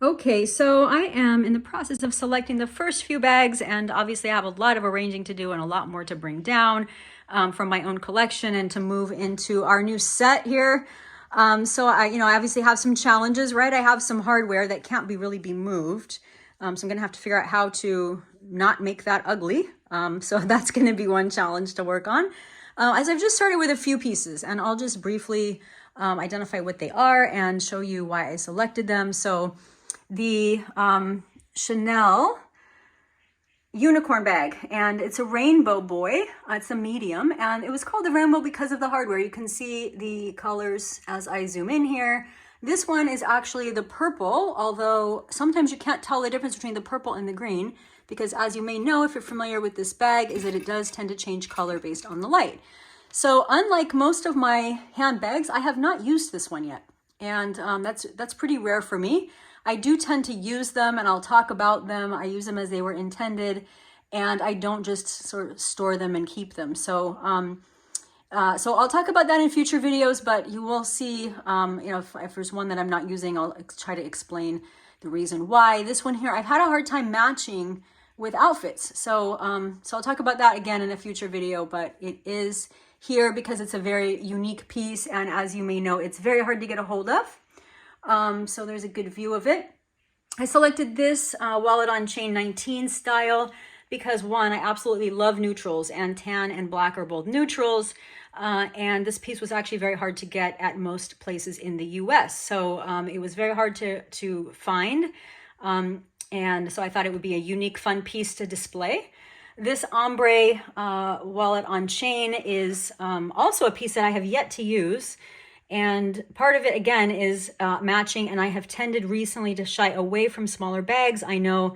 Okay, so I am in the process of selecting the first few bags, and obviously I have a lot of arranging to do and a lot more to bring down from my own collection and to move into our new set here. So I obviously have some challenges, right? I have some hardware that can't really be moved. So I'm gonna have to figure out how to not make that ugly. So that's gonna be one challenge to work on. As I've just started with a few pieces, and I'll just briefly identify what they are and show you why I selected them. So the Chanel unicorn bag, and it's a rainbow boy. It's a medium, and it was called the rainbow because of the hardware. You can see the colors as I zoom in here. This one is actually the purple, although sometimes you can't tell the difference between the purple and the green, because as you may know if you're familiar with this bag, is that it does tend to change color based on the light. So unlike most of my handbags, I have not used this one yet, and that's pretty rare for me. I do tend to use them, and I'll talk about them. I use them as they were intended, and I don't just sort of store them and keep them. So I'll talk about that in future videos, but you will see, if there's one that I'm not using, I'll try to explain the reason why. This one here, I've had a hard time matching with outfits. So I'll talk about that again in a future video, but it is here because it's a very unique piece, and as you may know, it's very hard to get a hold of. So there's a good view of it. I selected this wallet on chain 19 style because one, I absolutely love neutrals, and tan and black are both neutrals. And this piece was actually very hard to get at most places in the US. So it was very hard to find. And so I thought it would be a unique, fun piece to display. This ombre wallet on chain is also a piece that I have yet to use. And part of it, again, is matching, and I have tended recently to shy away from smaller bags. I know,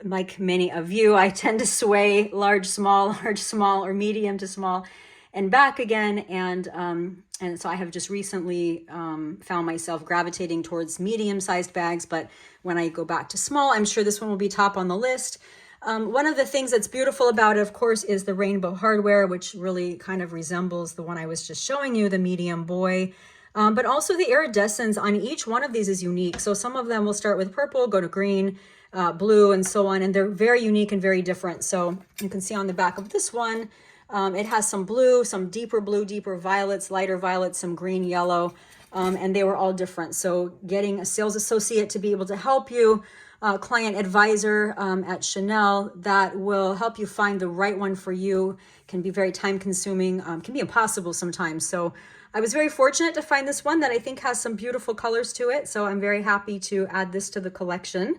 like many of you, I tend to sway large, small, or medium to small, and back again. And so I have just recently found myself gravitating towards medium-sized bags, but when I go back to small, I'm sure this one will be top on the list. One of the things that's beautiful about it, of course, is the rainbow hardware, which really kind of resembles the one I was just showing you, the medium boy. But also the iridescence on each one of these is unique. So some of them will start with purple, go to green, blue, and so on. And they're very unique and very different. So you can see on the back of this one, it has some blue, deeper violets, lighter violets, some green, yellow, and they were all different. So getting a sales associate to be able to help you, client advisor at Chanel that will help you find the right one for you can be very time consuming, can be impossible sometimes. So I was very fortunate to find this one that I think has some beautiful colors to it. So I'm very happy to add this to the collection.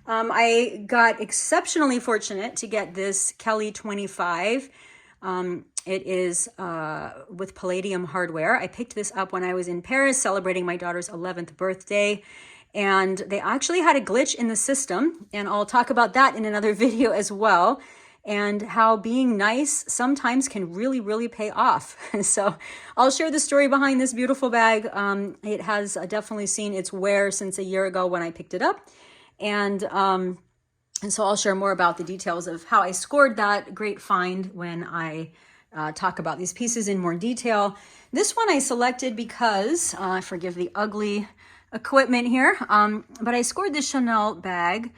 I got exceptionally fortunate to get this Kelly 25. It is with palladium hardware. I picked this up when I was in Paris celebrating my daughter's 11th birthday. And they actually had a glitch in the system, and I'll talk about that in another video as well, and how being nice sometimes can really, really pay off. So I'll share the story behind this beautiful bag. It has definitely seen its wear since a year ago when I picked it up. And so I'll share more about the details of how I scored that great find when I talk about these pieces in more detail. This one I selected because, forgive the ugly equipment here, but I scored this Chanel bag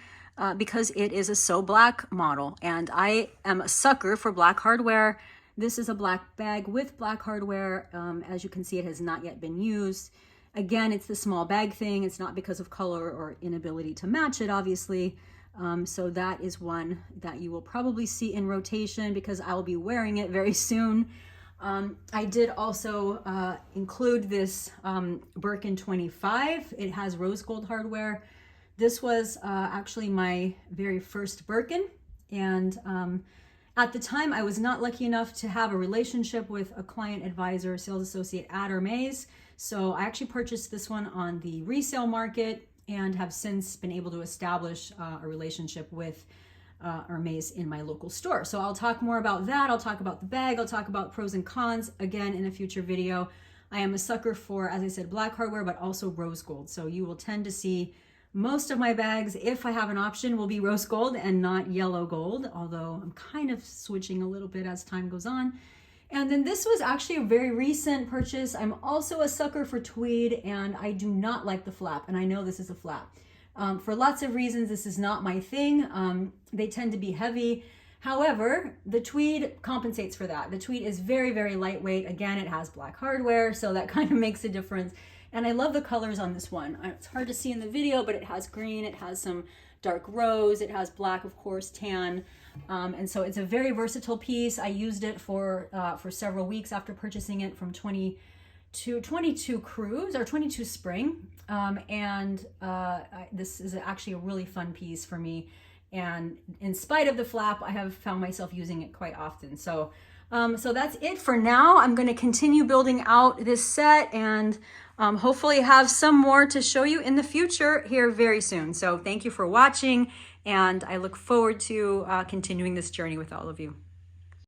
because it is a So Black model, and I am a sucker for black hardware. This is a black bag with black hardware. As you can see, it has not yet been used. Again, it's the small bag thing. It's not because of color or inability to match it, obviously. So that is one that you will probably see in rotation because I will be wearing it very soon. I did also include this Birkin 25. It has rose gold hardware. This was actually my very first Birkin, and at the time I was not lucky enough to have a relationship with a client advisor, sales associate at Hermes. So I actually purchased this one on the resale market and have since been able to establish a relationship with Hermes in my local store. So I'll talk more about that. I'll talk about the bag. I'll talk about pros and cons again in a future video. I am a sucker for, as I said, black hardware, but also rose gold. So you will tend to see most of my bags, if I have an option, will be rose gold and not yellow gold, although I'm kind of switching a little bit as time goes on. And then this was actually a very recent purchase. I'm also a sucker for tweed, and I do not like the flap, and I know this is a flap. For lots of reasons, this is not my thing. They tend to be heavy. However, the tweed compensates for that. The tweed is very, very lightweight. Again, it has black hardware, so that kind of makes a difference. And I love the colors on this one. It's hard to see in the video, but it has green, it has some dark rose, it has black, of course, tan. And so it's a very versatile piece. I used it for several weeks after purchasing it from 22 cruise or 22 spring. This is actually a really fun piece for me. And in spite of the flap, I have found myself using it quite often. So that's it for now. I'm going to continue building out this set and hopefully have some more to show you in the future here very soon. So thank you for watching, and I look forward to continuing this journey with all of you.